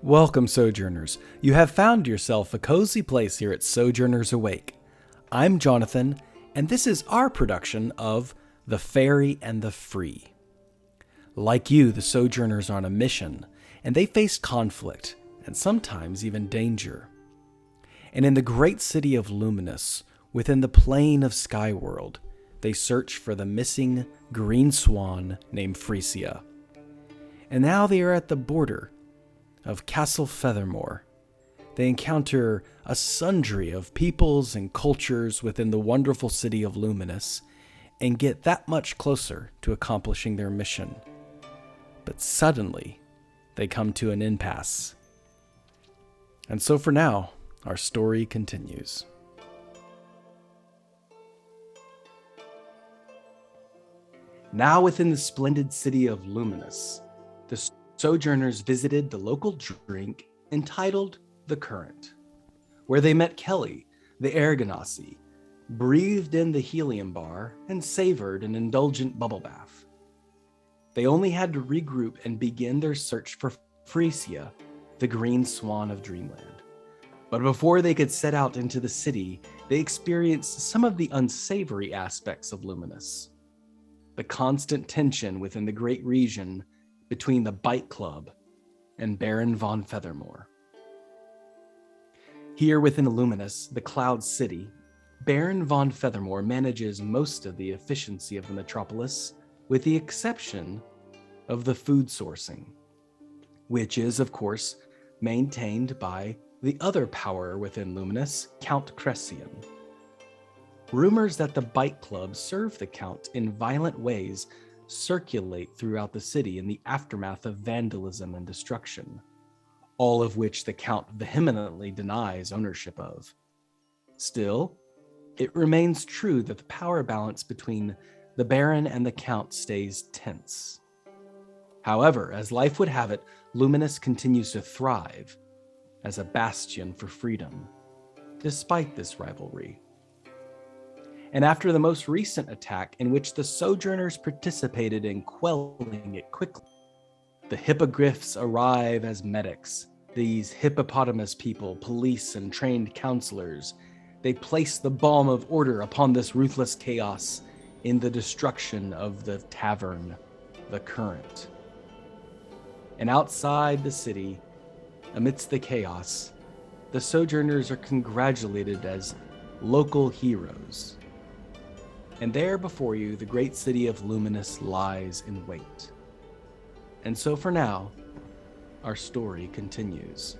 Welcome, Sojourners. You have found yourself a cozy place here at Sojourners Awake. I'm Jonathan, and this is our production of The Fairy and the Free. Like you, the Sojourners are on a mission, and they face conflict, and sometimes even danger. And in the great city of Luminous, within the plane of Skyworld, they search for the missing green swan named Frisia. And now they are at the border of Castle Feathermore. They encounter a sundry of peoples and cultures within the wonderful city of Luminous and get that much closer to accomplishing their mission. But suddenly, they come to an impasse. And so for now, our story continues. Now within the splendid city of Luminous, the Sojourners visited the local drink entitled The Current, where they met Kelly, the Genasi, breathed in the helium bar, and savored an indulgent bubble bath. They only had to regroup and begin their search for Frisia, the green swan of Dreamland. But before they could set out into the city, they experienced some of the unsavory aspects of Luminous. The constant tension within the great region between the Bite Club and Baron von Feathermore. Here within Luminous, the Cloud City, Baron von Feathermore manages most of the efficiency of the metropolis, with the exception of the food sourcing, which is, of course, maintained by the other power within Luminous, Count Cressian. Rumors that the Bite Club serve the Count in violent ways circulate throughout the city in the aftermath of vandalism and destruction, all of which the Count vehemently denies ownership of. Still, it remains true that the power balance between the Baron and the Count stays tense. However, as life would have it, Luminous continues to thrive as a bastion for freedom, despite this rivalry. And after the most recent attack, in which the Sojourners participated in quelling it quickly, the hippogriffs arrive as medics. These hippopotamus people, police, and trained counselors, they place the balm of order upon this ruthless chaos in the destruction of the tavern, the Current. And outside the city, amidst the chaos, the Sojourners are congratulated as local heroes. And there before you, the great city of Luminous lies in wait. And so for now, our story continues.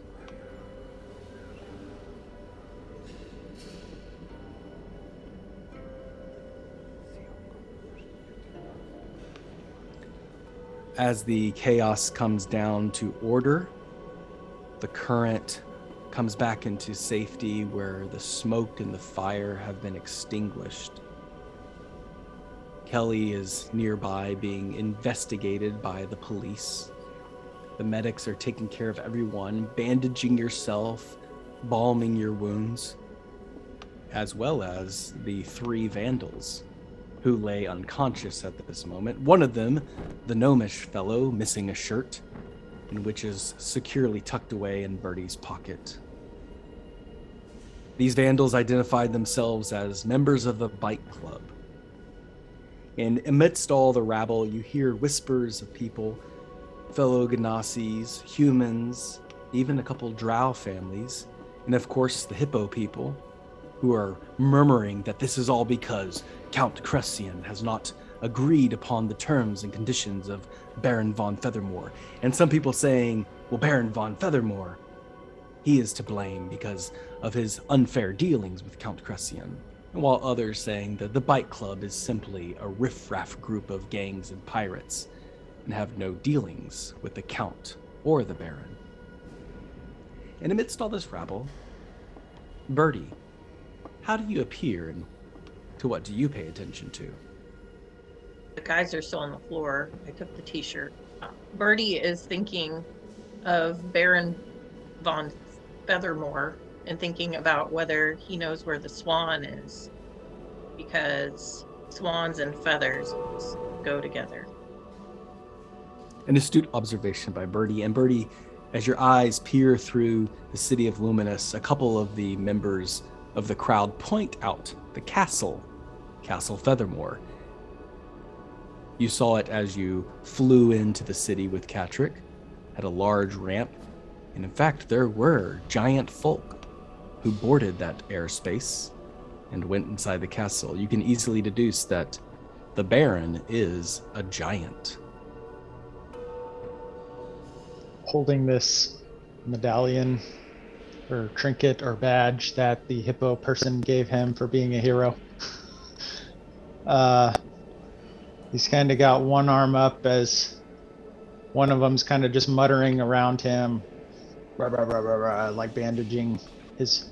As the chaos comes down to order, the Current comes back into safety where the smoke and the fire have been extinguished. Kelly is nearby being investigated by the police. The medics are taking care of everyone, bandaging yourself, balming your wounds, as well as the three vandals who lay unconscious at this moment. One of them, the gnomish fellow, missing a shirt, and which is securely tucked away in Bertie's pocket. These vandals identified themselves as members of the Bite Club. And amidst all the rabble, you hear whispers of people, fellow Genasis, humans, even a couple drow families, and of course the hippo people, who are murmuring that this is all because Count Cressian has not agreed upon the terms and conditions of Baron von Feathermore. And some people saying, well, Baron von Feathermore, he is to blame because of his unfair dealings with Count Cressian. While others saying that the Bite Club is simply a riffraff group of gangs and pirates and have no dealings with the Count or the Baron. And amidst all this rabble, Bertie, how do you appear and to what do you pay attention to? The guys are still on the floor. I took the t-shirt. Bertie is thinking of Baron von Feathermore and thinking about whether he knows where the swan is, because swans and feathers go together. An astute observation by Bertie. And Bertie, As your eyes peer through the city of Luminous, a couple of the members of the crowd point out the castle, Castle Feathermore. You saw it as you flew into the city with Catrick, had a large ramp, and in fact, there were giant folk who boarded that airspace and went inside the castle. You can easily deduce that the Baron is a giant. Holding this medallion or trinket or badge that the hippo person gave him for being a hero. He's kind of got one arm up as one of them's kind of just muttering around him, rah, rah, rah, rah, rah, like bandaging his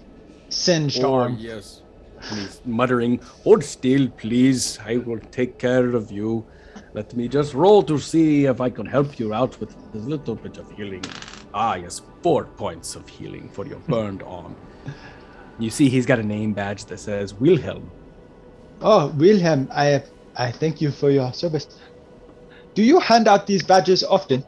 singed arm. Yes. And he's muttering, "Hold still, please. I will take care of you. Let me just roll to see if I can help you out with a little bit of healing. Ah, yes, 4 points of healing for your burned arm." You see he's got a name badge that says Wilhelm. Oh, Wilhelm, I thank you for your service. Do you hand out these badges often?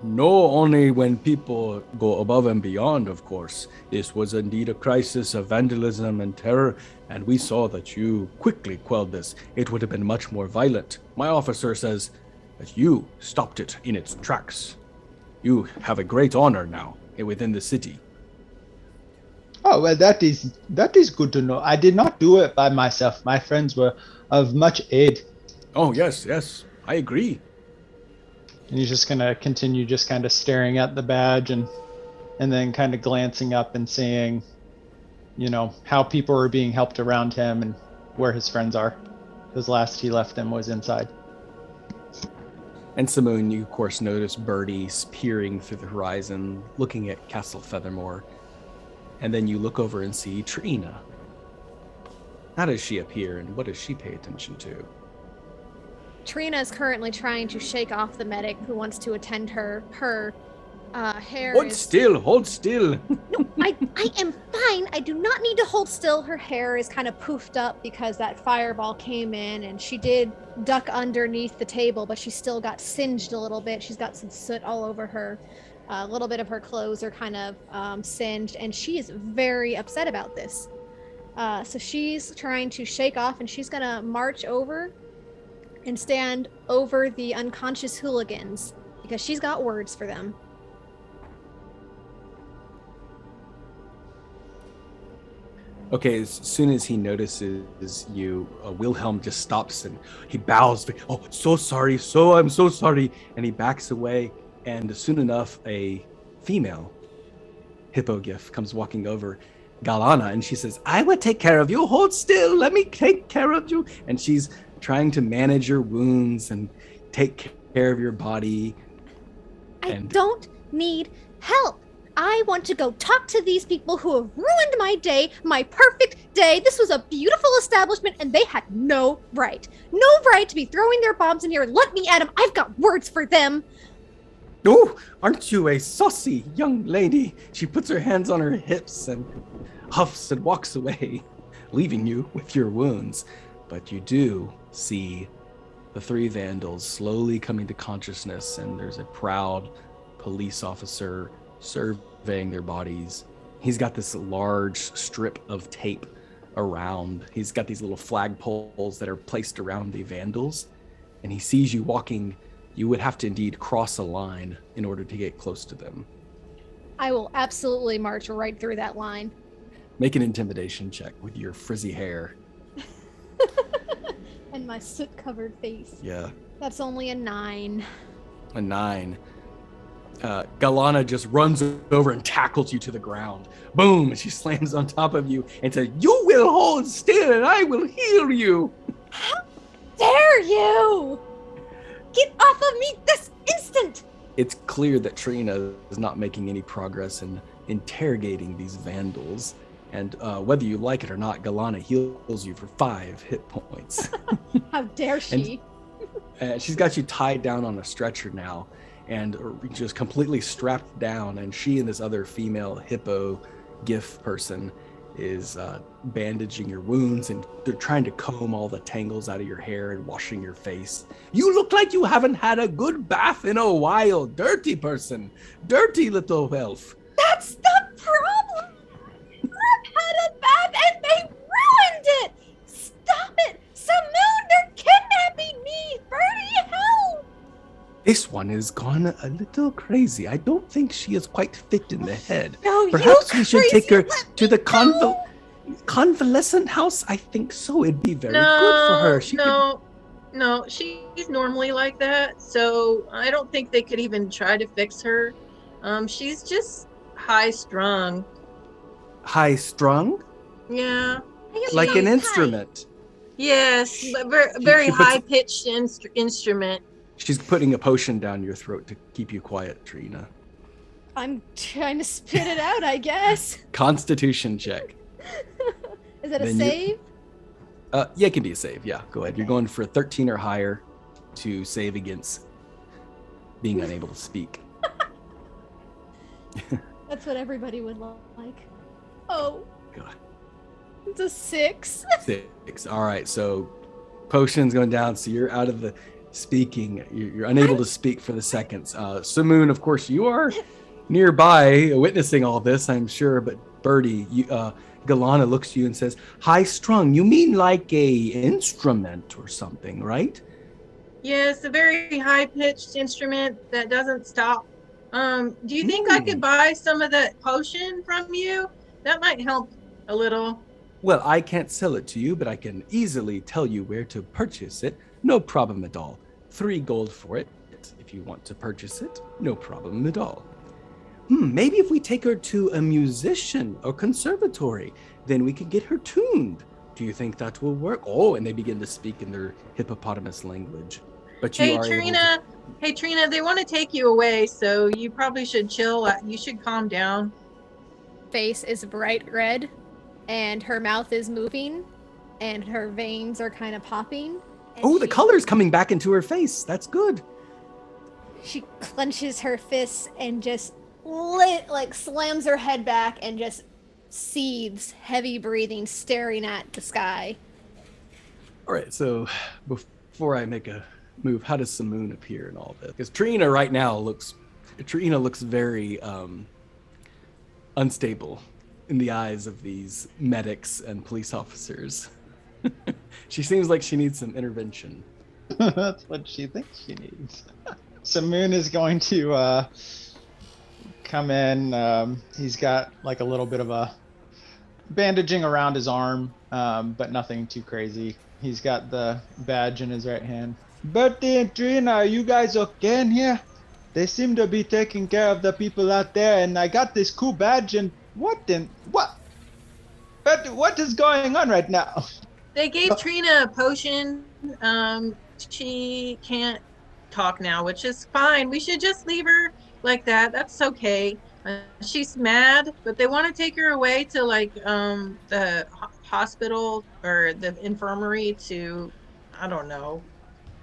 No, only when people go above and beyond, of course. This was indeed a crisis of vandalism and terror, and we saw that you quickly quelled this. It would have been much more violent. My officer says that you stopped it in its tracks. You have a great honor now within the city. Oh, well, that is good to know. I did not do it by myself. My friends were of much aid. Oh, yes, I agree. And he's just going to continue just kind of staring at the badge and then kind of glancing up and seeing, how people are being helped around him and where his friends are. Because last he left them was inside. And Samoon, you of course notice Bertie peering through the horizon, looking at Castle Feathermore. And then you look over and see Triyina. How does she appear and what does she pay attention to? Triyina is currently trying to shake off the medic who wants to attend her. Her hair Hold still. No, I am fine. I do not need to hold still. Her hair is kind of poofed up because that fireball came in and she did duck underneath the table, but she still got singed a little bit. She's got some soot all over her. A little bit of her clothes are kind of singed, and she is very upset about this. So she's trying to shake off, and she's going to march over and stand over the unconscious hooligans because she's got words for them. Okay, as soon as he notices you, Wilhelm just stops and he bows. "Oh, I'm so sorry. And he backs away. And soon enough, a female hippogriff comes walking over, Galana, and she says, "I will take care of you. Hold still. Let me take care of you." And she's trying to manage your wounds and take care of your body. I don't need help. I want to go talk to these people who have ruined my day, my perfect day. This was a beautiful establishment, and they had no right to be throwing their bombs in here. Let me at them. I've got words for them. "Oh, aren't you a saucy young lady?" She puts her hands on her hips and huffs and walks away, leaving you with your wounds. But you do see the 3 vandals slowly coming to consciousness, and there's a proud police officer surveying their bodies. He's got this large strip of tape around. He's got these little flagpoles that are placed around the vandals, and he sees you walking. You would have to indeed cross a line in order to get close to them. I will absolutely march right through that line. Make an intimidation check with your frizzy hair. And my soot-covered face. Yeah. That's only a 9. A 9. Galana just runs over and tackles you to the ground. Boom! And she slams on top of you and says, "You will hold still and I will heal you." How dare you! Get off of me this instant! It's clear that Triyina is not making any progress in interrogating these vandals. And whether you like it or not, Galana heals you for 5 hit points. How dare she? And she's got you tied down on a stretcher now and just completely strapped down. And she and this other female hippo gif person is bandaging your wounds, and they're trying to comb all the tangles out of your hair and washing your face. You look like you haven't had a good bath in a while. Dirty person. Dirty little elf. That's the problem! I've had a bath and they ruined it! Stop it! Samoon, they're kidnapping me! Bertie, help! This one has gone a little crazy. I don't think she is quite fit in the head. No, Perhaps you we should crazy, take her let to me the go! convalescent house. I think so. It'd be very good for her. She could... No, she's normally like that, so I don't think they could even try to fix her. She's just high-strung. High-strung? Yeah. Like an High. instrument. Yes, but very she puts- high-pitched instrument. She's putting a potion down your throat to keep you quiet, Triyina. I'm trying to spit it out, I guess. Constitution check. Is it a Then you- save? Yeah, it can be a save. Yeah, go ahead. You're going for 13 or higher to save against being unable to speak. That's what everybody would like. Oh, God. it's a 6. 6. All right, so potion's going down, so you're out of the speaking. You're unable to speak for the seconds. Samoon, of course, you are nearby witnessing all this, I'm sure, but Bertie, Galana looks to you and says, high strung, you mean like a instrument or something, right? Yes, a very high-pitched instrument that doesn't stop. Do you think I could buy some of that potion from you? That might help a little. Well, I can't sell it to you, but I can easily tell you where to purchase it. No problem at all. 3 gold for it. If you want to purchase it, no problem at all. Maybe if we take her to a musician or conservatory, then we could get her tuned. Do you think that will work? Oh, and they begin to speak in their hippopotamus language. But you Hey, are able Triyina. Hey, Triyina, they want to take you away, so you probably should chill. You should calm down. Face is bright red, and her mouth is moving, and her veins are kind of popping. and Oh, the she- color's coming back into her face. That's good. She clenches her fists and just slams her head back and just seethes, heavy breathing, staring at the sky. All right, so before I make a move, how does Samoon appear in all this? Because Triyina right now looks very unstable in the eyes of these medics and police officers. She seems like she needs some intervention. That's what she thinks she needs. Samoon is going to come in. He's got like a little bit of a bandaging around his arm, but nothing too crazy. He's got the badge in his right hand. Bertie and Triyina, are you guys okay in here? They seem to be taking care of the people out there, and I got this cool badge, and what? Bertie, what is going on right now? They gave Triyina a potion. She can't talk now, which is fine. We should just leave her like that. That's okay. She's mad, but they want to take her away to like the hospital or the infirmary to, I don't know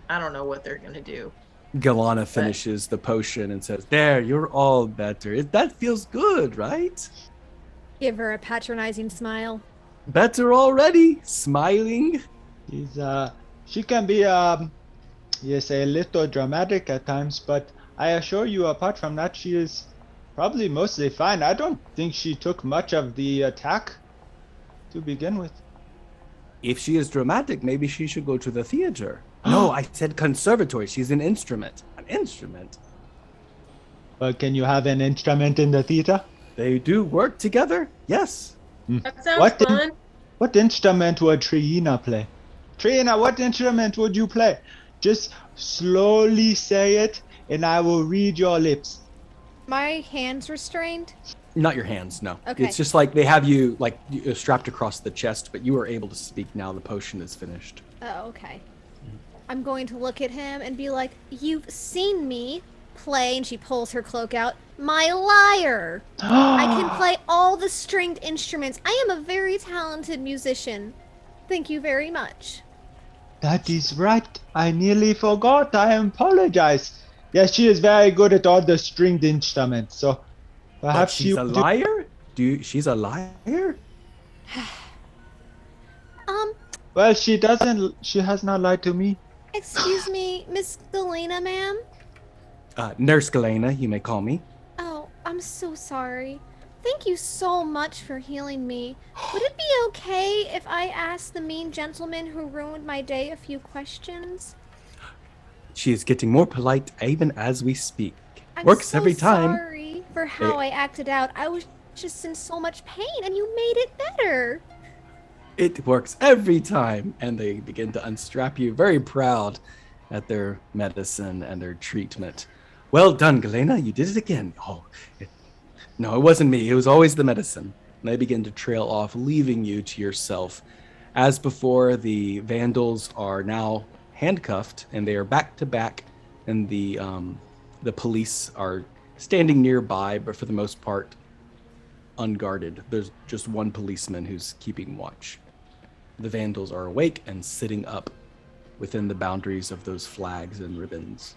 what they're gonna do. Galana finishes the potion and says, "There, you're all better. That feels good, right? Give her a patronizing smile. Better already, smiling." She can be, yes, a little dramatic at times, but I assure you, apart from that, she is probably mostly fine. I don't think she took much of the attack to begin with. If she is dramatic, maybe she should go to the theater. No, I said conservatory. She's an instrument. An instrument. But can you have an instrument in the theater? They do work together. Yes. That sounds What the- fun. What instrument would Triyina play? Triyina, what instrument would you play? Just slowly say it, and I will read your lips. My hand's restrained. Not your hands, no. Okay. It's just like they have you like strapped across the chest, but you are able to speak now. The potion is finished. Oh, okay. I'm going to look at him and be like, "You've seen me play," and she pulls her cloak out, "my lyre. I can play all the stringed instruments. I am a very talented musician. Thank you very much." That is right. I nearly forgot. I apologize. Yes, she is very good at all the stringed instruments, so But perhaps she's you a do- liar? She's a liar? Well, she has not lied to me. Excuse me, Miss Galena, ma'am? Nurse Galena, you may call me. Oh, I'm so sorry. Thank you so much for healing me. Would it be okay if I asked the mean gentleman who ruined my day a few questions? She is getting more polite even as we speak. I'm Works so every time. sorry for how I acted out. I was just in so much pain, and you made it better. It works every time. And they begin to unstrap you, very proud at their medicine and their treatment. Well done, Galena. You did it again. No, it wasn't me. It was always the medicine. And they begin to trail off, leaving you to yourself. As before, the vandals are now handcuffed, and they are back to back, and the police are standing nearby, but for the most part, unguarded. There's just one policeman who's keeping watch. The vandals are awake and sitting up within the boundaries of those flags and ribbons.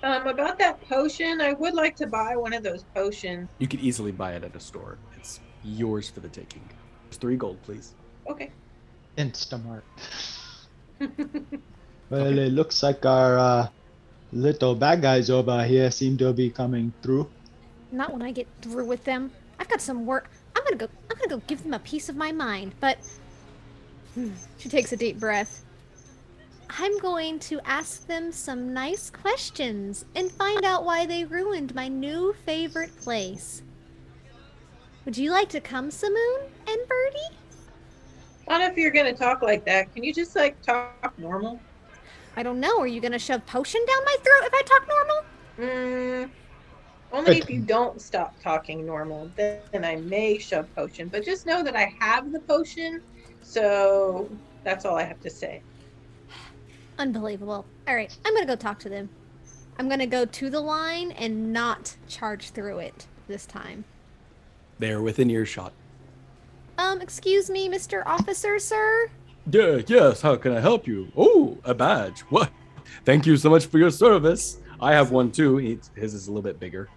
About that potion, I would like to buy one of those potions. You could easily buy it at a store. It's yours for the taking. It's 3 gold, please. Okay. Instamart. Well, it looks like our little bad guys over here seem to be coming through. Not when I get through with them. I've got some work. I'm gonna go give them a piece of my mind, but she takes a deep breath. I'm going to ask them some nice questions and find out why they ruined my new favorite place. Would you like to come, Samoon and Bertie? I don't know if you're gonna talk like that. Can you just talk normal? I don't know. Are you gonna shove potion down my throat if I talk normal? Only if you don't stop talking normal, then I may shove potion. But just know that I have the potion, so that's all I have to say. Unbelievable. All right, I'm gonna go talk to them. I'm gonna go to the line and not charge through it this time. They're within earshot. Excuse me, Mr. Officer, sir? Yes, how can I help you? Oh, a badge. What? Thank you so much for your service. I have one too. His is a little bit bigger.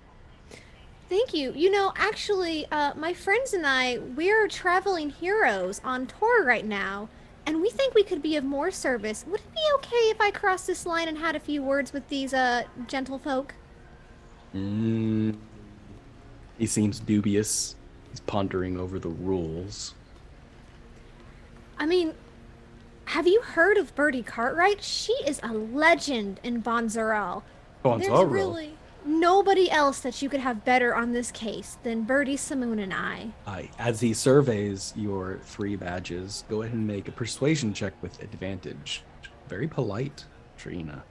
Thank you. You know, actually, my friends and I, we're traveling heroes on tour right now, and we think we could be of more service. Would it be okay if I crossed this line and had a few words with these, gentlefolk? He seems dubious. He's pondering over the rules. I mean, have you heard of Bertie Cartwright? She is a legend in Bonzarel. There's really nobody else that you could have better on this case than Bertie, Samoon, and I. As he surveys your 3 badges, go ahead and make a persuasion check with advantage. Very polite, Triyina.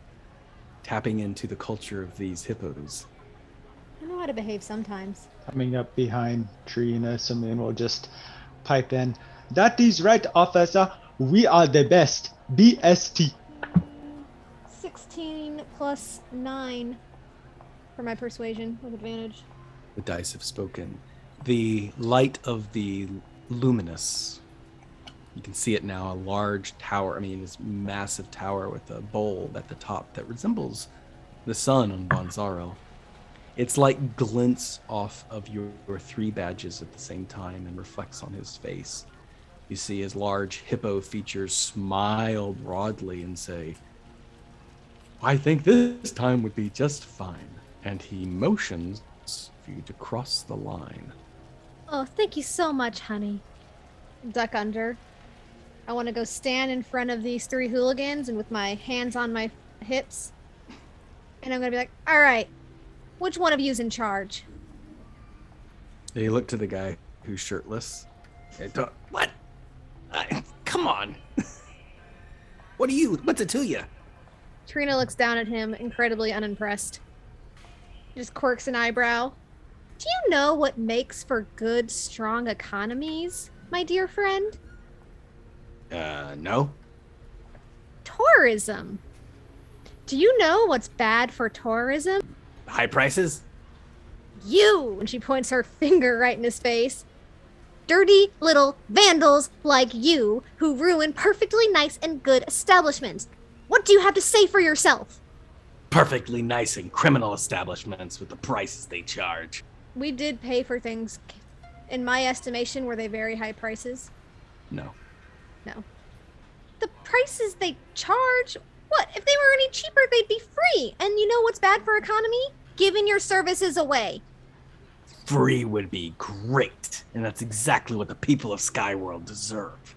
Tapping into the culture of these hippos. I know how to behave sometimes. Coming up behind Triyina, Samoon will just pipe in. That is right, officer. We are the best. BST. 16 plus 9 for my persuasion with advantage. The dice have spoken. The light of the luminous. You can see it now, a large tower. This massive tower with a bulb at the top that resembles the sun on Bonzaro. It's like glints off of your 3 badges at the same time and reflects on his face. You see his large hippo features smile broadly and say, I think this time would be just fine. And he motions for you to cross the line. Oh, thank you so much, honey. Duck under. I want to go stand in front of these 3 hooligans and with my hands on my hips. And I'm going to be like, all right, which one of you's in charge? They look to the guy who's shirtless. What? Come on. What's it to you? Triyina looks down at him, incredibly unimpressed. Just quirks an eyebrow. Do you know what makes for good, strong economies, my dear friend? No. Tourism. Do you know what's bad for tourism? High prices? You! And she points her finger right in his face. Dirty little vandals like you who ruin perfectly nice and good establishments. What do you have to say for yourself? Perfectly nice and criminal establishments with the prices they charge. We did pay for things in my estimation, were they very high prices? No. No. The prices they charge? What? If they were any cheaper, they'd be free. And you know what's bad for economy? Giving your services away. Free would be great, and that's exactly what the people of Skyworld deserve.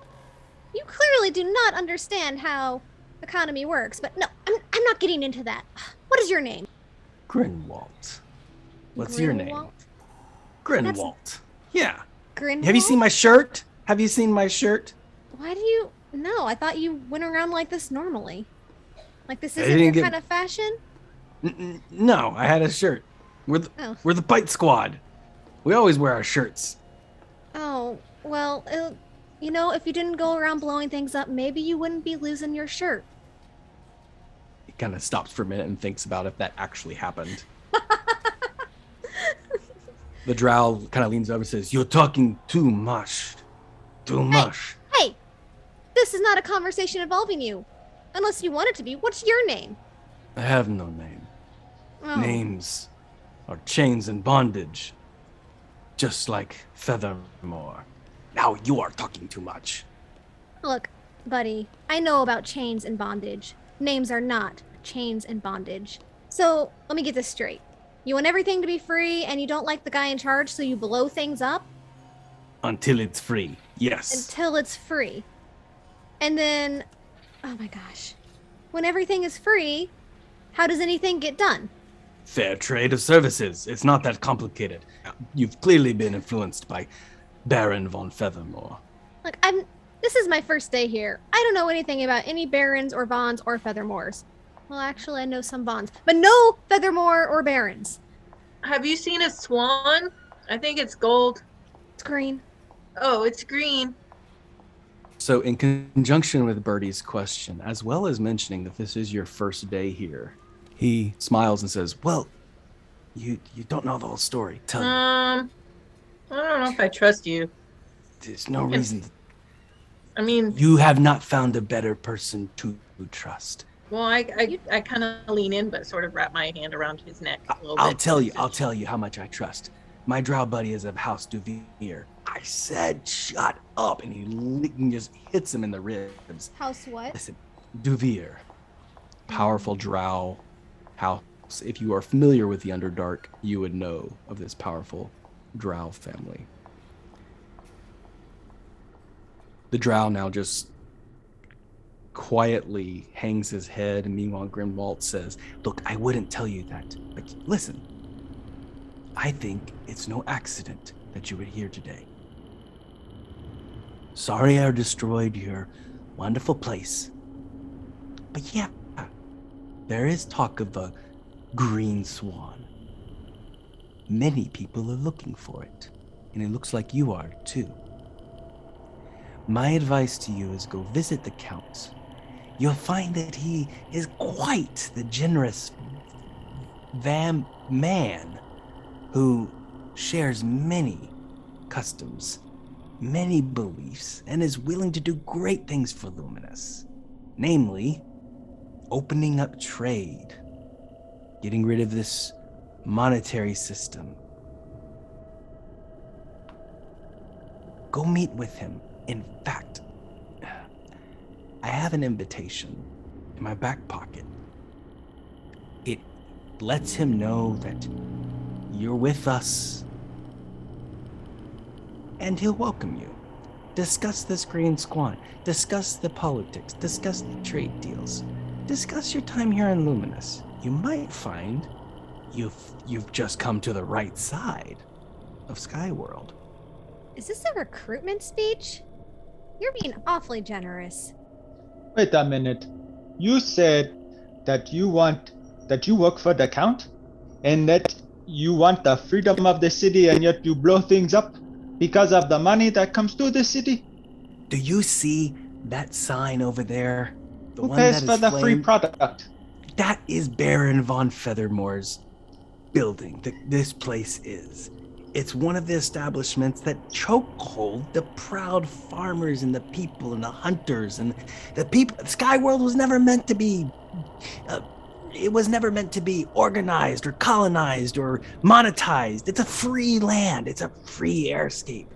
You clearly do not understand how economy works, but no, I'm not getting into that. What is your name? Grinwald. What's your name? Grinwald? Grinwald. Yeah. Grinwald? Have you seen my shirt? Have you seen my shirt? Why do you... No, I thought you went around like this normally. Like this I isn't didn't your get- kind of fashion? No, I had a shirt. We're the Bite Squad. We always wear our shirts. Oh, well, you know, if you didn't go around blowing things up, maybe you wouldn't be losing your shirt. He kind of stops for a minute and thinks about if that actually happened. The drow kind of leans over and says, "You're talking too much. Too much." Hey, this is not a conversation involving you. Unless you want it to be. What's your name? I have no name. Oh. Names are chains and bondage. Just like Feathermore. Now you are talking too much. Look, buddy, I know about chains and bondage. Names are not chains and bondage. So, let me get this straight. You want everything to be free and you don't like the guy in charge, so you blow things up? Until it's free, yes. Until it's free. And then, oh my gosh. When everything is free, how does anything get done? Fair trade of services. It's not that complicated. You've clearly been influenced by Baron von Feathermore. Look, this is my first day here. I don't know anything about any barons or Vons or Feathermores. Well, actually, I know some Vons, but no Feathermore or barons. Have you seen a swan? I think it's gold. It's green. Oh, it's green. So in conjunction with Bertie's question, as well as mentioning that this is your first day here, he smiles and says, "Well, you don't know the whole story. Tell me. I don't know if I trust you. There's no reason. I mean, You have not found a better person to trust. well, I kind of lean in, but sort of wrap my hand around his neck a little I'll bit. tell you how much I trust. My drow buddy is of House Duvier. I said, shut up, and he just hits him in the ribs. House what? Listen, Duvier, powerful drow house. If you are familiar with the Underdark, you would know of this powerful drow family. The drow now just quietly hangs his head, and meanwhile Grimwald says, "Look, I wouldn't tell you that, but listen. I think it's no accident that you were here today. Sorry I destroyed your wonderful place. But yeah, there is talk of a green swan. Many people are looking for it, and it looks like you are too. My advice to you is go visit the Count. You'll find that he is quite the generous man who shares many customs, many beliefs, and is willing to do great things for Luminous. Namely, opening up trade, getting rid of this monetary system. Go meet with him. In fact, I have an invitation in my back pocket. It lets him know that you're with us, and he'll welcome you. Discuss this green squad, discuss the politics, discuss the trade deals, discuss your time here in Luminous. You might find you've just come to the right side of Skyworld." Is this a recruitment speech? You're being awfully generous. Wait a minute. You said that you work for the Count, and that you want the freedom of the city, and yet you blow things up because of the money that comes to the city? Do you see that sign over there? Who pays for the free product? That is Baron von Feathermore's building. This place is. It's one of the establishments that chokehold the proud farmers and the people and the hunters and the people. Skyworld was never meant to be it was never meant to be organized or colonized or monetized. It's a free land. It's a free airscape.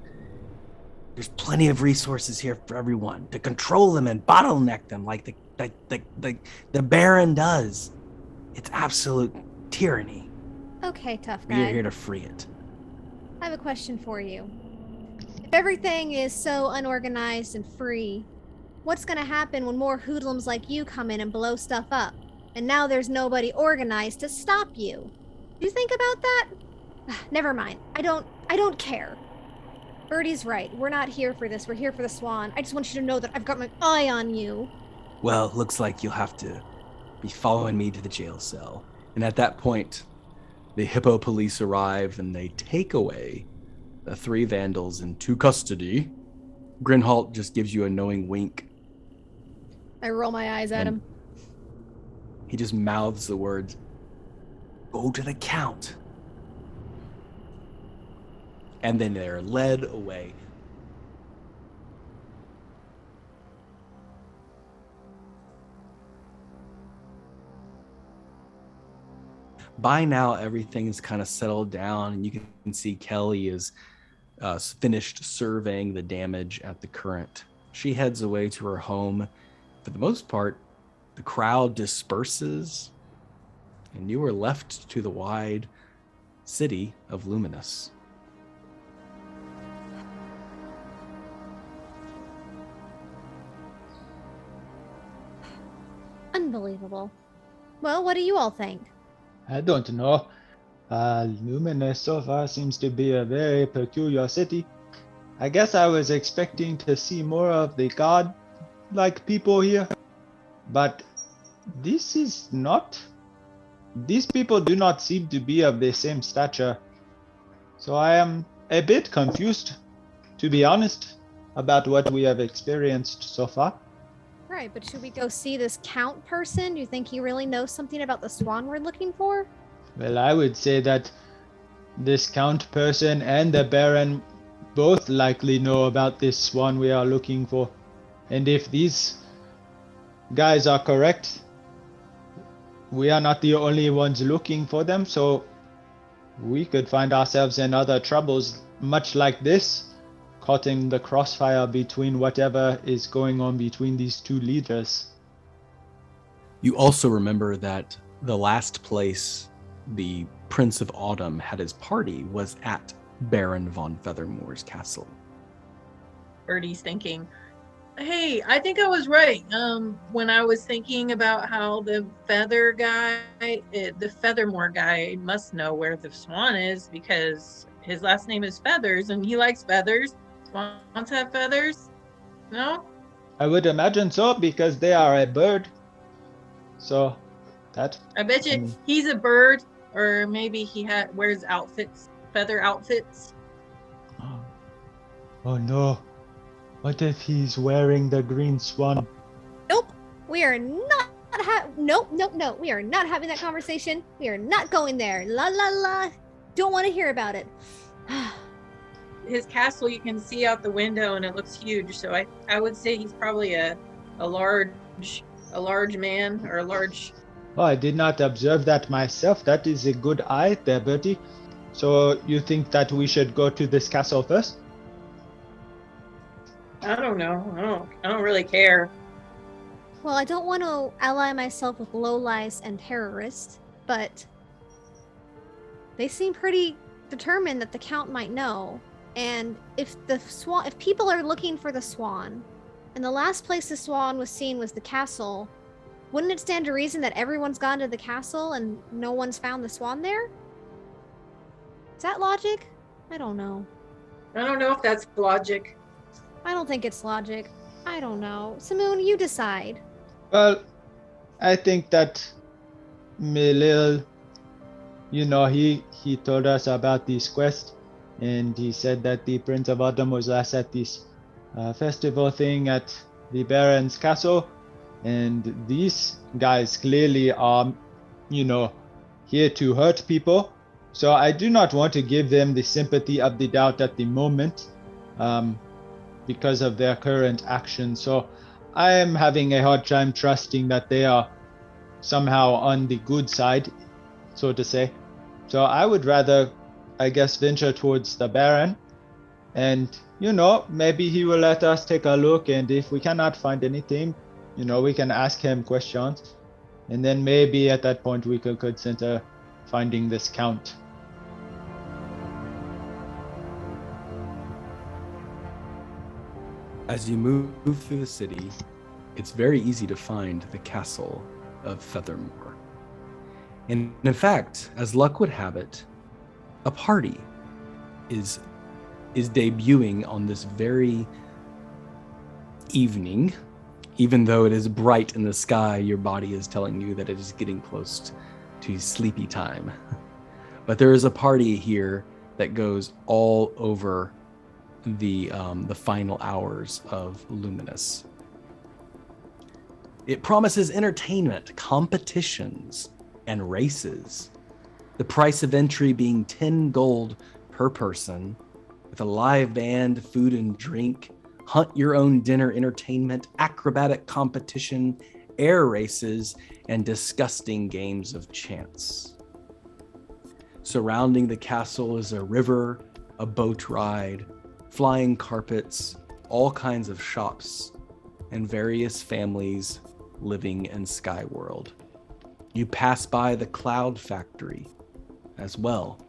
There's plenty of resources here for everyone to control them and bottleneck them like the Baron does. It's absolute tyranny. Okay, tough We are guy. here to free it. I have a question for you. If everything is so unorganized and free, what's gonna happen when more hoodlums like you come in and blow stuff up? And now there's nobody organized to stop you. Do you think about that? Never mind. I don't care. Bertie's right. We're not here for this. We're here for the swan. I just want you to know that I've got my eye on you. Well, looks like you'll have to be following me to the jail cell. And at that point, the Hippo police arrive and they take away the 3 vandals into custody. Grinhalt just gives you a knowing wink. I roll my eyes at him. He just mouths the words, "Go to the Count." And then they're led away. By now, everything's kind of settled down, and you can see Kelly is finished surveying the damage at the current. She heads away to her home. For the most part, the crowd disperses, and you are left to the wide city of Luminous. Unbelievable. Well, what do you all think? I don't know. Luminous so far seems to be a very peculiar city. I guess I was expecting to see more of the god-like people here, but this is not. These people do not seem to be of the same stature. So I am a bit confused, to be honest, about what we have experienced so far. Right, but should we go see this Count person? Do you think he really knows something about the swan we're looking for? Well, I would say that this Count person and the Baron both likely know about this swan we are looking for. And if these guys are correct, we are not the only ones looking for them, so we could find ourselves in other troubles much like this, caught in the crossfire between whatever is going on between these 2 leaders. You also remember that the last place the Prince of Autumn had his party was at Baron von Feathermore's castle. Bertie's thinking, hey, I think I was right. When I was thinking about how the feather guy, the Feathermore guy must know where the swan is because his last name is Feathers and he likes feathers. Swans have feathers? No? I would imagine so, because they are a bird. So, that... I bet you he's a bird, or maybe he wears outfits, feather outfits. Oh no. What if he's wearing the green swan? Nope. We are not Nope. We are not having that conversation. We are not going there. La la la. Don't want to hear about it. His castle you can see out the window and it looks huge, so I would say he's probably a large man or a large. Oh, I did not observe that myself. That is a good eye there, Bertie. So you think that we should go to this castle first? I don't know. I don't really care. Well, I don't want to ally myself with lowlives and terrorists, but they seem pretty determined that the Count might know. And if people are looking for the swan, and the last place the swan was seen was the castle, wouldn't it stand to reason that everyone's gone to the castle and no one's found the swan there? Is that logic? I don't know. I don't know if that's logic. I don't think it's logic. I don't know. Samoon, you decide. Well, I think that Milil, he told us about this quest, and he said that the Prince of Autumn was last at this festival thing at the Baron's castle, and these guys clearly are, here to hurt people. So I do not want to give them the sympathy of the doubt at the moment, because of their current actions. So I am having a hard time trusting that they are somehow on the good side, so to say. So I would rather, I guess, venture towards the Baron. And, maybe he will let us take a look. And if we cannot find anything, we can ask him questions. And then maybe at that point we could consider finding this count. As you move through the city, it's very easy to find the castle of Feathermore. And in fact, as luck would have it, a party is debuting on this very evening. Even though it is bright in the sky, your body is telling you that it is getting close to sleepy time. But there is a party here that goes all over the final hours of Luminous. It promises entertainment, competitions, and races. The price of entry being 10 gold per person, with a live band, food and drink, hunt your own dinner entertainment, acrobatic competition, air races, and disgusting games of chance. Surrounding the castle is a river, a boat ride, flying carpets, all kinds of shops, and various families living in Skyworld. You pass by the Cloud Factory as well,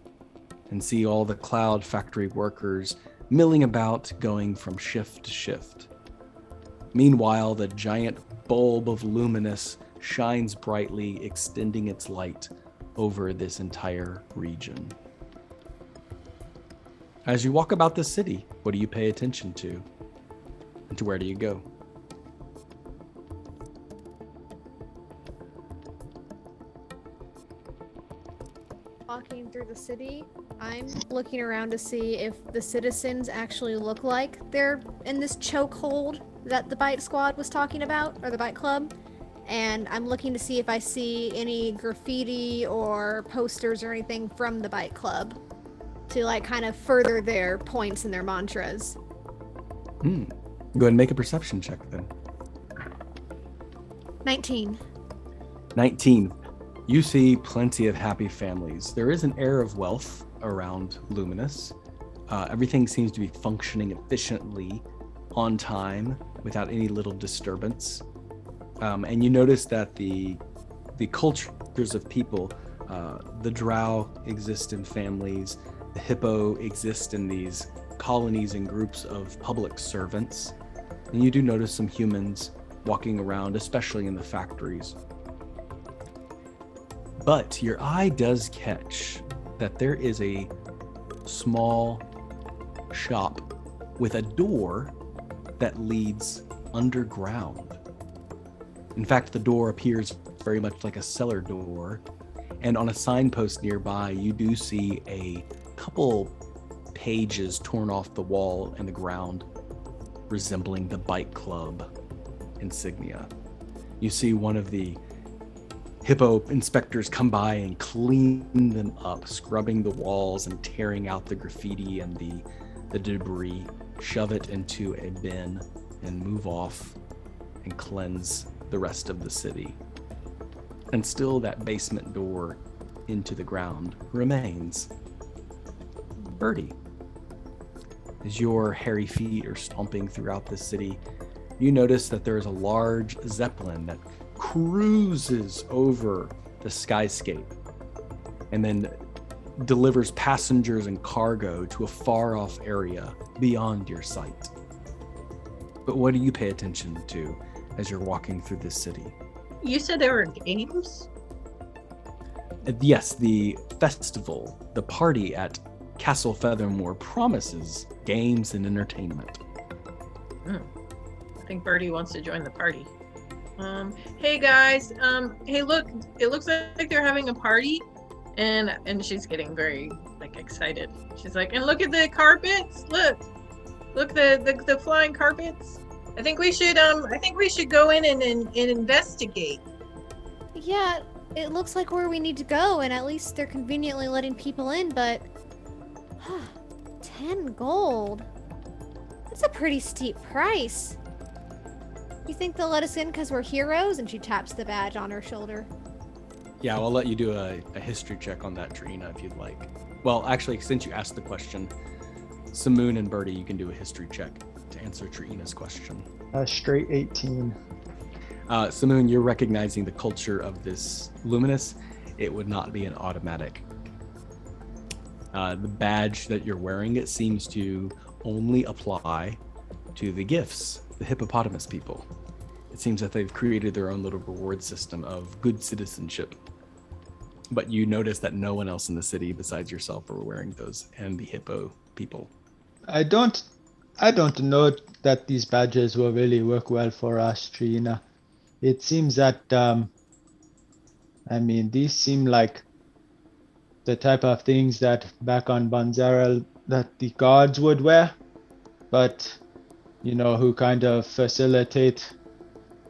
and see all the Cloud Factory workers milling about, going from shift to shift. Meanwhile, the giant bulb of Luminous shines brightly, extending its light over this entire region. As you walk about the city, what do you pay attention to? And to where do you go? Walking through the city, I'm looking around to see if the citizens actually look like they're in this chokehold that the Bite Squad was talking about, or the Bite Club. And I'm looking to see if I see any graffiti or posters or anything from the Bite Club to kind of further their points and their mantras. Go ahead and make a perception check then. 19. 19. You see plenty of happy families. There is an air of wealth around Luminous. Everything seems to be functioning efficiently, on time, without any little disturbance. And you notice that the cultures of people, the drow exist in families, the hippo exist in these colonies and groups of public servants. And you do notice some humans walking around, especially in the factories. But your eye does catch that there is a small shop with a door that leads underground. In fact, the door appears very much like a cellar door. And on a signpost nearby, you do see a couple pages torn off the wall and the ground, resembling the Bite Club insignia. You see one of the hippo inspectors come by and clean them up, scrubbing the walls and tearing out the graffiti and the debris, shove it into a bin and move off and cleanse the rest of the city. And still that basement door into the ground remains. Bertie, as your hairy feet are stomping throughout the city, you notice that there is a large zeppelin that cruises over the skyscape and then delivers passengers and cargo to a far-off area beyond your sight. But what do you pay attention to as you're walking through this city? You said there were games? Yes, the festival, the party at Castle Feathermore promises games and entertainment. I think Bertie wants to join the party. Hey guys, hey look, it looks like they're having a party, and she's getting very excited. She's like, and look at the carpets, look the flying carpets. I think we should go in and investigate. Yeah, it looks like where we need to go, and at least they're conveniently letting people in, but 10 gold. That's a pretty steep price. You think they'll let us in because we're heroes? And she taps the badge on her shoulder. Yeah, I'll let you do a history check on that, Triyina, if you'd like. Well, actually, since you asked the question, Samoon and Bertie, you can do a history check to answer Triyina's question. Straight 18. Samoon, you're recognizing the culture of this Luminous. It would not be an automatic. The badge that you're wearing, it seems to only apply to the gifts, the hippopotamus people. It seems that they've created their own little reward system of good citizenship. But you notice that no one else in the city besides yourself are wearing those, and the hippo people. I don't know that these badges will really work well for us, Triyina. It seems that, these seem like the type of things that back on Banzera that the guards would wear, but, who kind of facilitate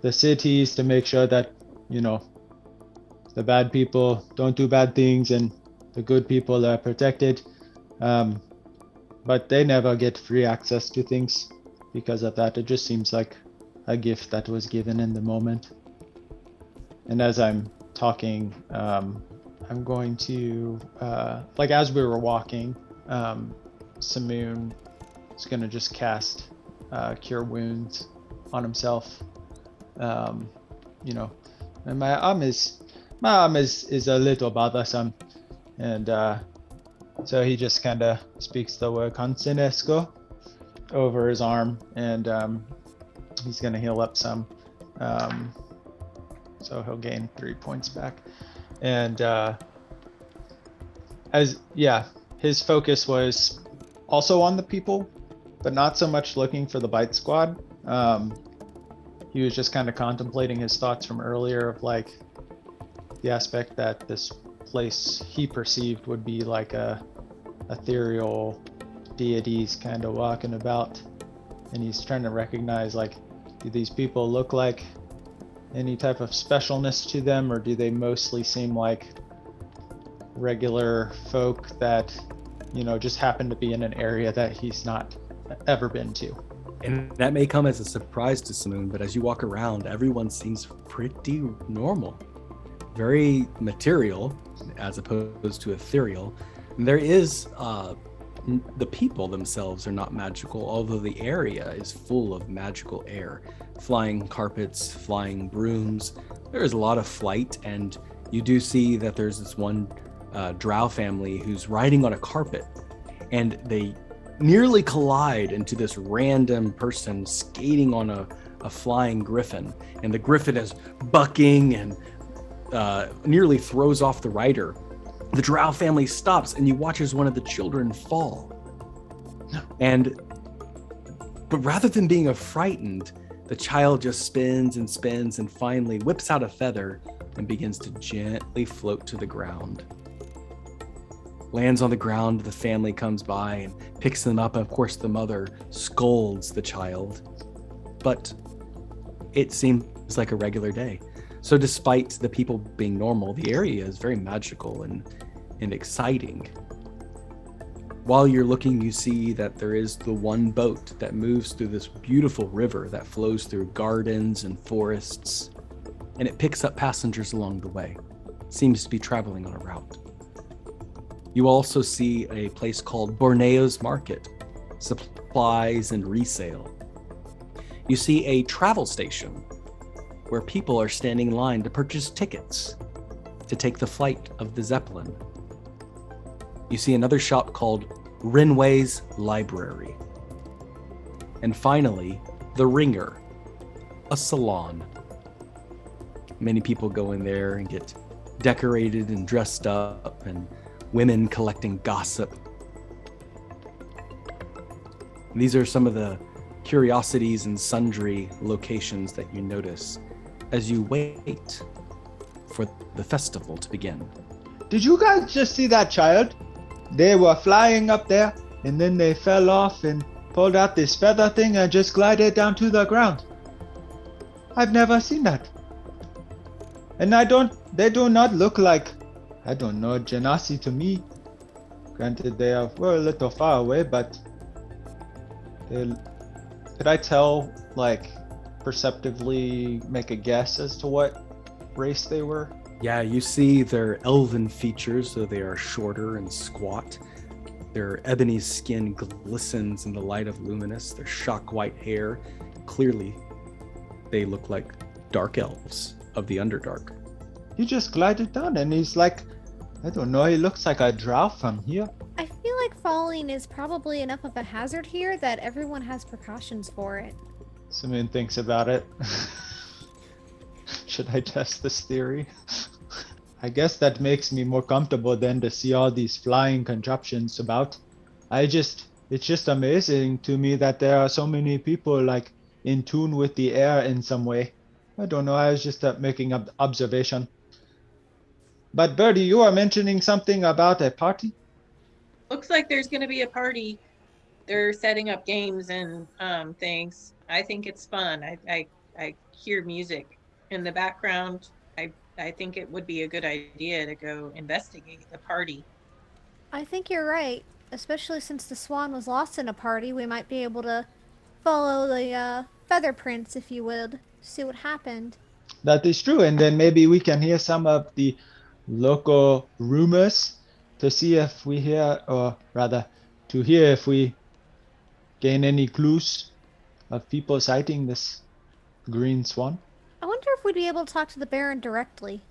the cities to make sure that, the bad people don't do bad things and the good people are protected. But they never get free access to things because of that. It just seems like a gift that was given in the moment. And as I'm talking, I'm going to, as we were walking, Samoon is going to just cast Cure Wounds on himself. And my arm is a little bothersome. And so he just kind of speaks the word Consenesco over his arm, and he's going to heal up some. So he'll gain 3 points back. And his focus was also on the people, but not so much looking for the bite squad. He was just kind of contemplating his thoughts from earlier of like the aspect that this place he perceived would be like a ethereal deities kind of walking about, and he's trying to recognize, like, do these people look like any type of specialness to them, or do they mostly seem like regular folk that just happen to be in an area that he's not ever been to. And that may come as a surprise to Samoon, but as you walk around, everyone seems pretty normal, very material as opposed to ethereal. And there is the people themselves are not magical, although the area is full of magical air, flying carpets, flying brooms. There is a lot of flight, and you do see that there's this one drow family who's riding on a carpet, and they nearly collide into this random person skating on a flying griffin, and the griffin is bucking and nearly throws off the rider. The drow family stops, and you watch as one of the children fall. But rather than being frightened, the child just spins and spins and finally whips out a feather and begins to gently float to the ground. Lands on the ground, the family comes by and picks them up, and of course the mother scolds the child. But it seems like a regular day. So despite the people being normal, the area is very magical and exciting. While you're looking, you see that there is the one boat that moves through this beautiful river that flows through gardens and forests, and it picks up passengers along the way. Seems to be traveling on a route. You also see a place called Borneo's Market, supplies and resale. You see a travel station where people are standing in line to purchase tickets to take the flight of the Zeppelin. You see another shop called Renway's Library. And finally, The Ringer, a salon. Many people go in there and get decorated and dressed up, and women collecting gossip. These are some of the curiosities and sundry locations that you notice as you wait for the festival to begin. Did you guys just see that child? They were flying up there, and then they fell off and pulled out this feather thing and just glided down to the ground. I've never seen that. And they do not look like, I don't know, Genasi to me. Granted, they were a little far away, but could I tell, like, perceptively make a guess as to what race they were? Yeah, you see their elven features, so they are shorter and squat. Their ebony skin glistens in the light of luminous. Their shock white hair, clearly, they look like dark elves of the Underdark. He just glided down and he's like, I don't know, he looks like a drow from here. I feel like falling is probably enough of a hazard here that everyone has precautions for it. Samoon thinks about it. Should I test this theory? I guess that makes me more comfortable than to see all these flying contraptions about. It's just amazing to me that there are so many people like in tune with the air in some way. I don't know, I was just making an observation. But Bertie, you are mentioning something about a party? Looks like there's going to be a party. They're setting up games and things. I think it's fun. I hear music in the background. I think it would be a good idea to go investigate the party. I think you're right. Especially since the swan was lost in a party, we might be able to follow the feather prints, if you would, see what happened. That is true, and then maybe we can hear some of the local rumors to see if we hear, or rather, to hear if we gain any clues of people sighting this green swan. I wonder if we'd be able to talk to the Baron directly.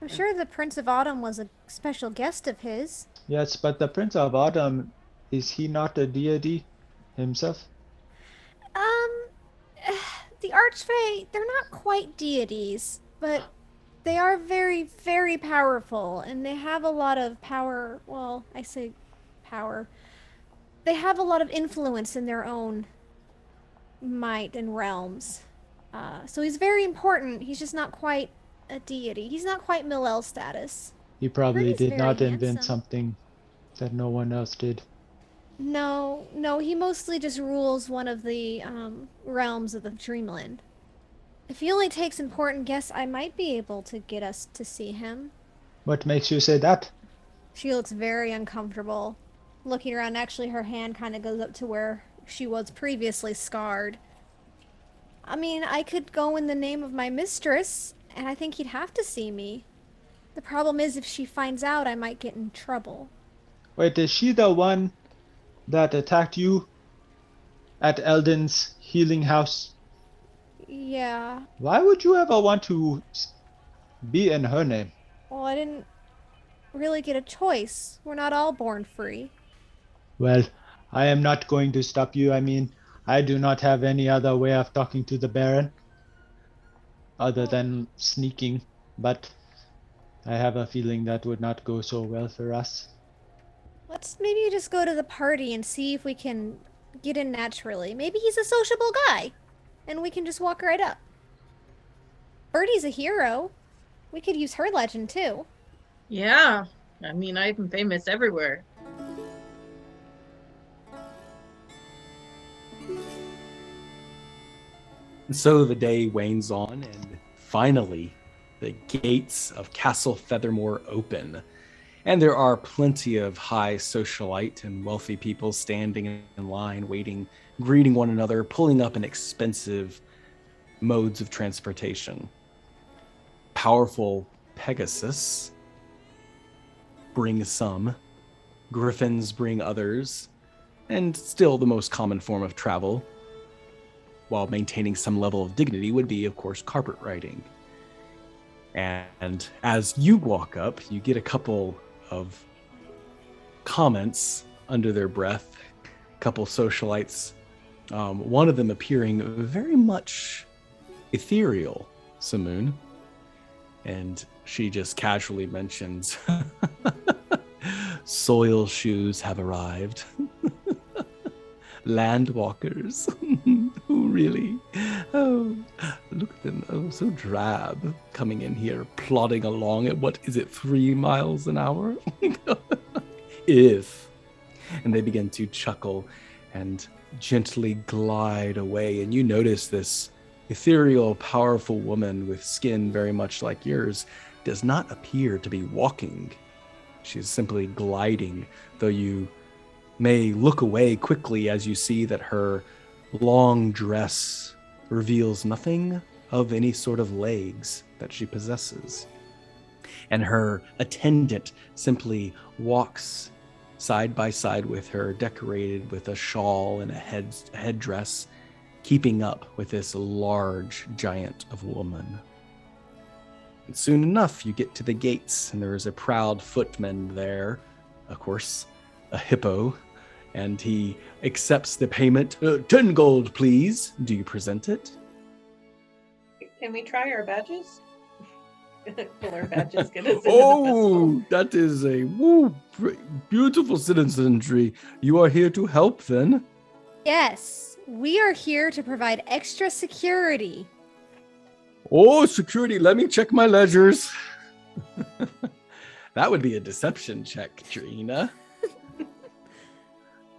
I'm sure the Prince of Autumn was a special guest of his. Yes, but the Prince of Autumn, is he not a deity himself? The Archfey, they're not quite deities, but they are very, very powerful, and they have a lot of power. Well, I say power. They have a lot of influence in their own might and realms. So he's very important. He's just not quite a deity. He's not quite Millel status. He probably Bertie's did very not invent handsome. something that no one else did. No, he mostly just rules one of the realms of the Dreamland. If he only takes important guests, I might be able to get us to see him. What makes you say that? She looks very uncomfortable. Looking around, actually her hand kind of goes up to where she was previously scarred. I mean, I could go in the name of my mistress, and I think he'd have to see me. The problem is if she finds out, I might get in trouble. Wait, is she the one that attacked you at Eldon's healing house? Yeah. Why would you ever want to be in her name? Well, I didn't really get a choice. We're not all born free. Well, I am not going to stop you. I mean, I do not have any other way of talking to the Baron other than sneaking, but I have a feeling that would not go so well for us. Let's maybe just go to the party and see if we can get in naturally. Maybe he's a sociable guy, and we can just walk right up. Bertie's a hero. We could use her legend, too. Yeah, I mean, I'm famous everywhere. And so the day wanes on, and finally, the gates of Castle Feathermore open. And there are plenty of high socialite and wealthy people standing in line, waiting, greeting one another, pulling up in expensive modes of transportation. Powerful Pegasus bring some, griffins bring others, and still the most common form of travel, while maintaining some level of dignity, would be, of course, carpet riding. And as you walk up, you get a couple of comments under their breath, a couple socialites, one of them appearing very much ethereal, Samoon. And she just casually mentions, soil shoes have arrived. Landwalkers. Oh, really? Oh, look at them. Oh, so drab. Coming in here, plodding along at, what is it, 3 miles an hour? If. And they begin to chuckle and gently glide away. And you notice this ethereal, powerful woman with skin very much like yours does not appear to be walking. She's simply gliding, though you may look away quickly as you see that her long dress reveals nothing of any sort of legs that she possesses. and her attendant simply walks side by side with her, decorated with a shawl and a headdress, keeping up with this large giant of woman. And soon enough, you get to the gates, and there is a proud footman there, of course, a hippo, and he accepts the payment. 10 gold, please. Do you present it? Can we try our badges? Will our badges get us into the festival? That is a beautiful citizenry. You are here to help, then? Yes, we are here to provide extra security. Oh, security, let me check my ledgers. That would be a deception check, Triyina.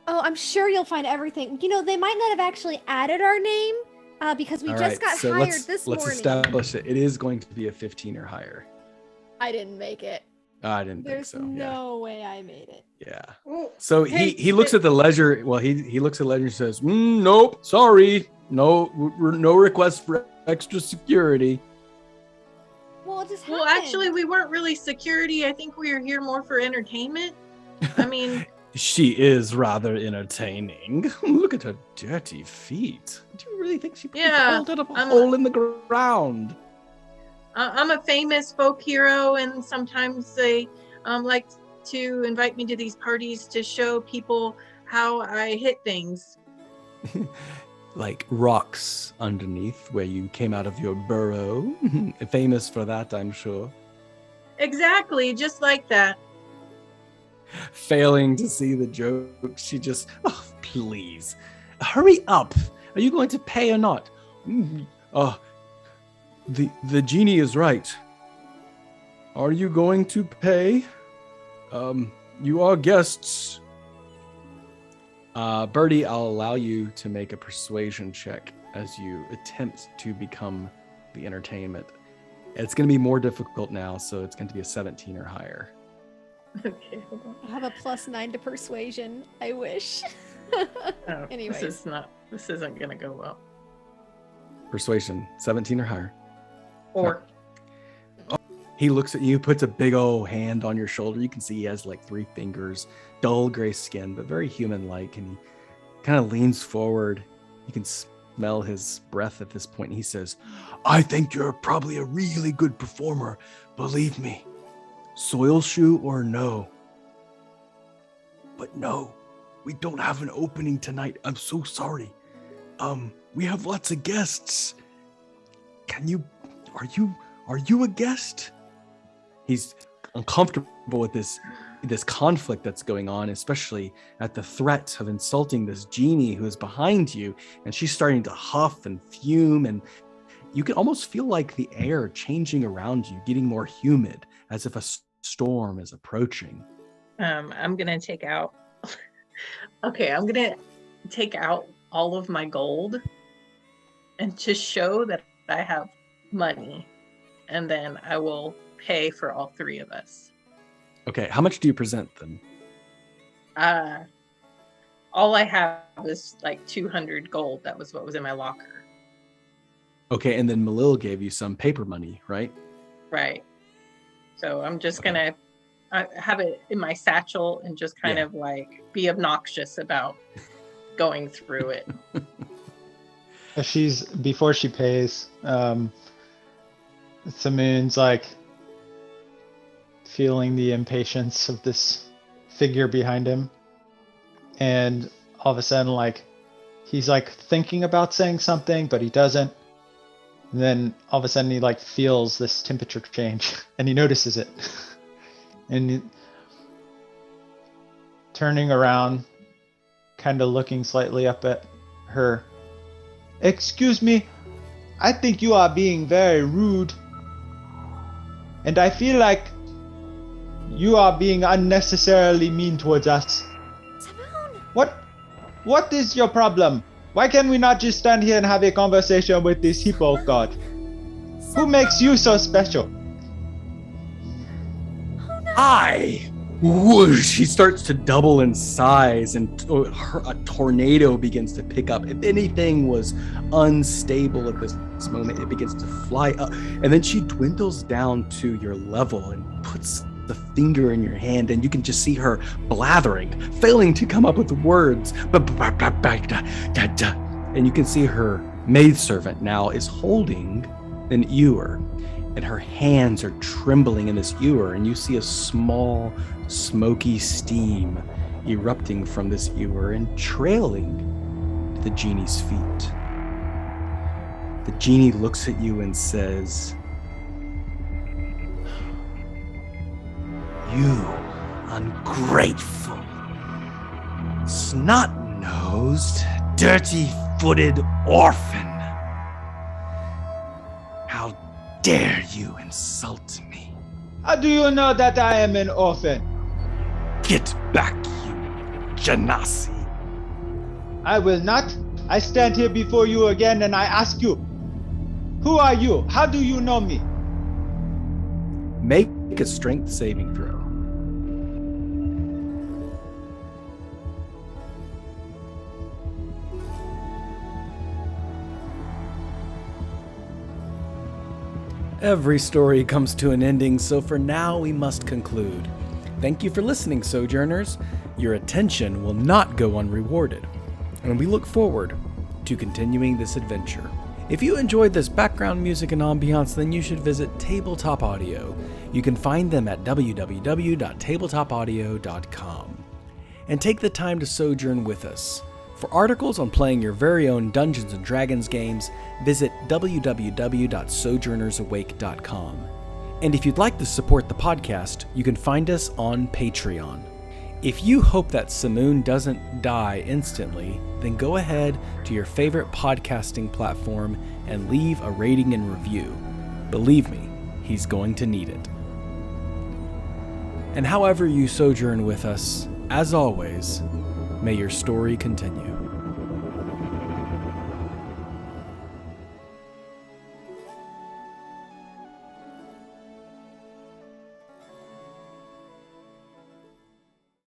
Oh, I'm sure you'll find everything. You know, they might not have actually added our name because we just got hired this morning. Let's establish it. It is going to be a 15 or higher. I didn't make it. I didn't think so. There's no way I made it. Yeah. Well, So he looks at the ledger. Well, he looks at the ledger and says, nope, sorry. No request for extra security. Well, it just happened. Well, actually, we weren't really security. I think we were here more for entertainment. I mean, She is rather entertaining. Look at her dirty feet. Do you really think she pulled out of a hole in the ground? I'm a famous folk hero, and sometimes they like to invite me to these parties to show people how I hit things. Like rocks underneath where you came out of your burrow. Famous for that, I'm sure. Exactly, just like that. Failing to see the joke, she just, please, hurry up. Are you going to pay or not? The genie is right. Are you going to pay? You are guests. Bertie, I'll allow you to make a persuasion check as you attempt to become the entertainment. It's going to be more difficult now, so it's going to be a 17 or higher. Okay, hold on. I have a +9 to persuasion. I wish. Anyways. This isn't gonna go well. Persuasion, 17 or higher. Or He looks at you, puts a big old hand on your shoulder. You can see he has like 3 fingers, dull gray skin, but very human-like. And he kind of leans forward. You can smell his breath at this point. And he says, I think you're probably a really good performer. Believe me. Soil shoe or no? But no, we don't have an opening tonight. I'm so sorry. We have lots of guests. Are you a guest? He's uncomfortable with this conflict that's going on, especially at the threat of insulting this genie who is behind you, and she's starting to huff and fume, and you can almost feel like the air changing around you, getting more humid, as if a storm is approaching. I'm gonna take out all of my gold and to show that I have money, and then I will pay for all 3 of us. Okay, how much do you present then? All I have is like 200 gold. That was what was in my locker. Okay, and then Malil gave you some paper money, right? Right. So I'm just gonna have it in my satchel and just kind of like be obnoxious about going through it. Before she pays, Samoon's like feeling the impatience of this figure behind him, and all of a sudden, like, he's like thinking about saying something, but he doesn't. And then all of a sudden he like feels this temperature change and he notices it. And turning around, kind of looking slightly up at her. Excuse me, I think you are being very rude. And I feel like you are being unnecessarily mean towards us. Samoon! What is your problem? Why can we not just stand here and have a conversation with this hippo god? Who makes you so special? I whoosh, she starts to double in size, and a tornado begins to pick up. If anything was unstable at this moment, it begins to fly up, and then she dwindles down to your level and puts the finger in your hand, and you can just see her blathering, failing to come up with words. And you can see her maidservant now is holding an ewer, and her hands are trembling in this ewer, and you see a small smoky steam erupting from this ewer and trailing to the genie's feet. The genie looks at you and says, "You ungrateful, snot-nosed, dirty-footed orphan. How dare you insult me? How do you know that I am an orphan? Get back, you Genasi." I will not. I stand here before you again and I ask you, who are you? How do you know me? Make a strength saving throw. Every story comes to an ending, so for now we must conclude. Thank you for listening, Sojourners. Your attention will not go unrewarded, and we look forward to continuing this adventure. If you enjoyed this background music and ambiance, then you should visit Tabletop Audio. You can find them at www.tabletopaudio.com. And take the time to sojourn with us. For articles on playing your very own Dungeons & Dragons games, visit www.sojournersawake.com. And if you'd like to support the podcast, you can find us on Patreon. If you hope that Samoon doesn't die instantly, then go ahead to your favorite podcasting platform and leave a rating and review. Believe me, he's going to need it. And however you sojourn with us, as always, may your story continue.